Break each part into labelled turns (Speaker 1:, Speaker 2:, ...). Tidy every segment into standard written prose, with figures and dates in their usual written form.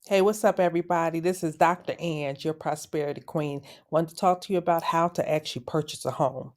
Speaker 1: Hey, what's up, everybody? This is Dr. Ange, your prosperity queen. Want to talk to you about how to actually purchase a home.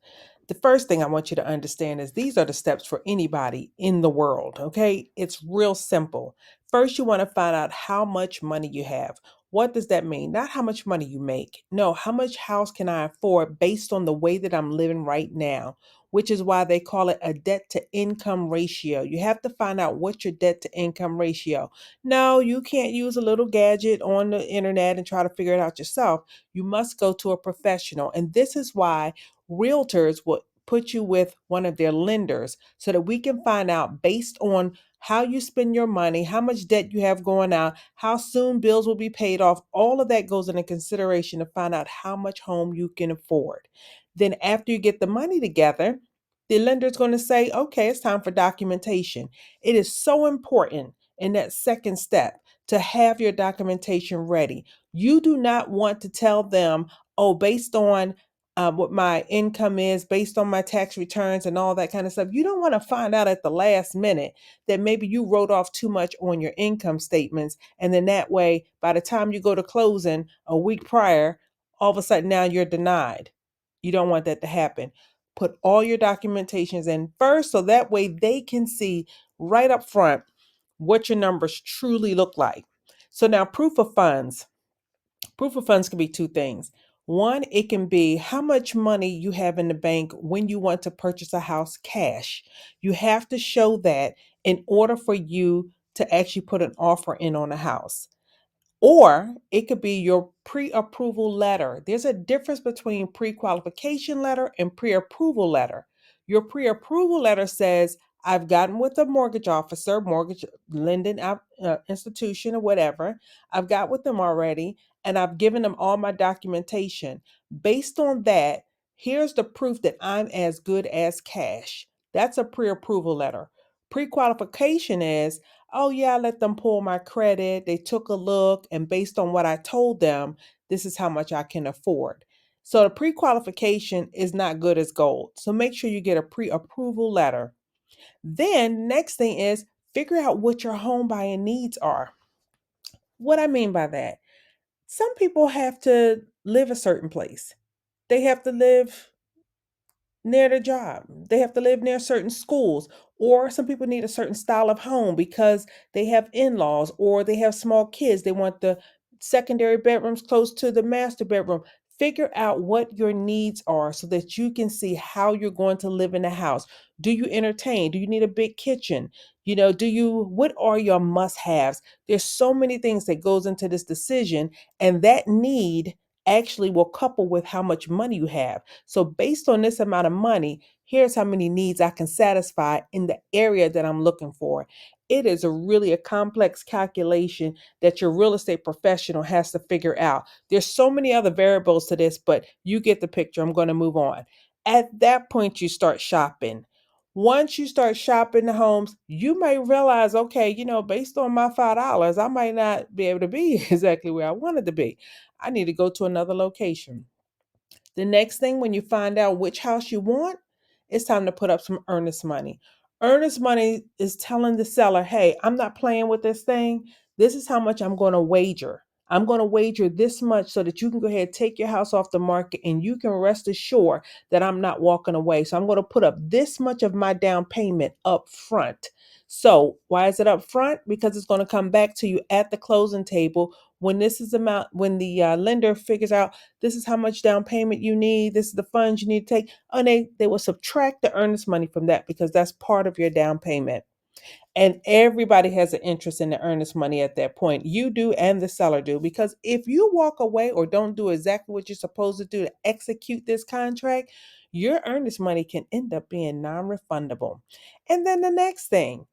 Speaker 1: The first thing I want you to understand is these are the steps for anybody in the world, okay? It's real simple. First, you want to find out how much money you have. What does that mean? Not how much money you make. No, how much house can I afford based on the way that I'm living right now, which is why they call it a debt to income ratio. You have to find out what your debt to income ratio. No, you can't use a little gadget on the internet and try to figure it out yourself. You must go to a professional. And this is why realtors will put you with one of their lenders so that we can find out based on how you spend your money, how much debt you have going out, how soon bills will be paid off. All of that goes into consideration to find out how much home you can afford. Then, after you get the money together, the lender is going to say, okay, it's time for documentation. It is so important in that second step to have your documentation ready. You do not want to tell them, oh, based on what my income is, based on my tax returns and all that kind of stuff. You don't want to find out at the last minute that maybe you wrote off too much on your income statements. And then that way, by the time you go to closing a week prior, all of a sudden now you're denied. You don't want that to happen. Put all your documentations in first so that way they can see right up front what your numbers truly look like. So now proof of funds. Proof of funds can be two things. One, it can be how much money you have in the bank when you want to purchase a house cash. You have to show that in order for you to actually put an offer in on a house. Or it could be your pre approval letter. There's a difference between pre qualification letter and pre approval letter. Your pre approval letter says, I've gotten with a mortgage officer, mortgage lending institution, or whatever. I've got with them already, and I've given them all my documentation. Based on that, here's the proof that I'm as good as cash. That's a pre approval letter. Pre qualification is, oh, yeah, I let them pull my credit. They took a look, and based on what I told them, this is how much I can afford. So the pre qualification is not good as gold. So make sure you get a pre approval letter. Then, next thing is figure out what your home buying needs are. What I mean by that, some people have to live a certain place, they have to live near their job. They have to live near certain schools, or some people need a certain style of home because they have in-laws or they have small kids. They want the secondary bedrooms close to the master bedroom. Figure out what your needs are so that you can see how you're going to live in the house. Do you entertain? Do you need a big kitchen? What are your must-haves? There's so many things that goes into this decision, and that need actually will couple with how much money you have. So, based on this amount of money, here's how many needs I can satisfy in the area that I'm looking for. It is a complex calculation that your real estate professional has to figure out. There's so many other variables to this, but you get the picture. I'm going to move on. At that point, you start shopping. Once you start shopping the homes, you may realize, okay, based on my $5, I might not be able to be exactly where I wanted to be. I need to go to another location. The next thing, when you find out which house you want, it's time to put up some earnest money. Earnest money is telling the seller, hey, I'm not playing with this thing. This is how much I'm going to wager. I'm going to wager this much so that you can go ahead and take your house off the market and you can rest assured that I'm not walking away. So I'm going to put up this much of my down payment up front. So why is it up front? Because it's going to come back to you at the closing table when the lender figures out this is how much down payment you need, this is the funds you need to take, and they will subtract the earnest money from that because that's part of your down payment. And everybody has an interest in the earnest money at that point. You do and the seller do. Because if you walk away or don't do exactly what you're supposed to do to execute this contract, your earnest money can end up being non refundable. And then the next thing,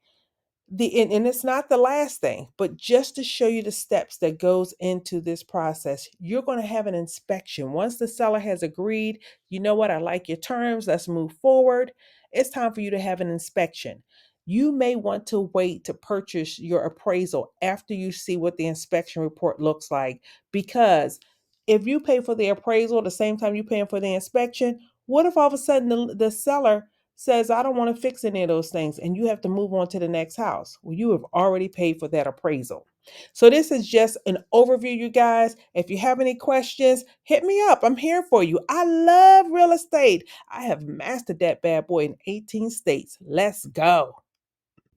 Speaker 1: and it's not the last thing, but just to show you the steps that goes into this process, you're going to have an inspection. Once the seller has agreed, you know what, I like your terms, let's move forward. It's time for you to have an inspection. You may want to wait to purchase your appraisal after you see what the inspection report looks like, because if you pay for the appraisal at the same time you're paying for the inspection, what if all of a sudden the seller says, I don't want to fix any of those things, and you have to move on to the next house? Well, you have already paid for that appraisal. So this is just an overview, you guys. If you have any questions, hit me up. I'm here for you. I love real estate. I have mastered that bad boy in 18 states. Let's go.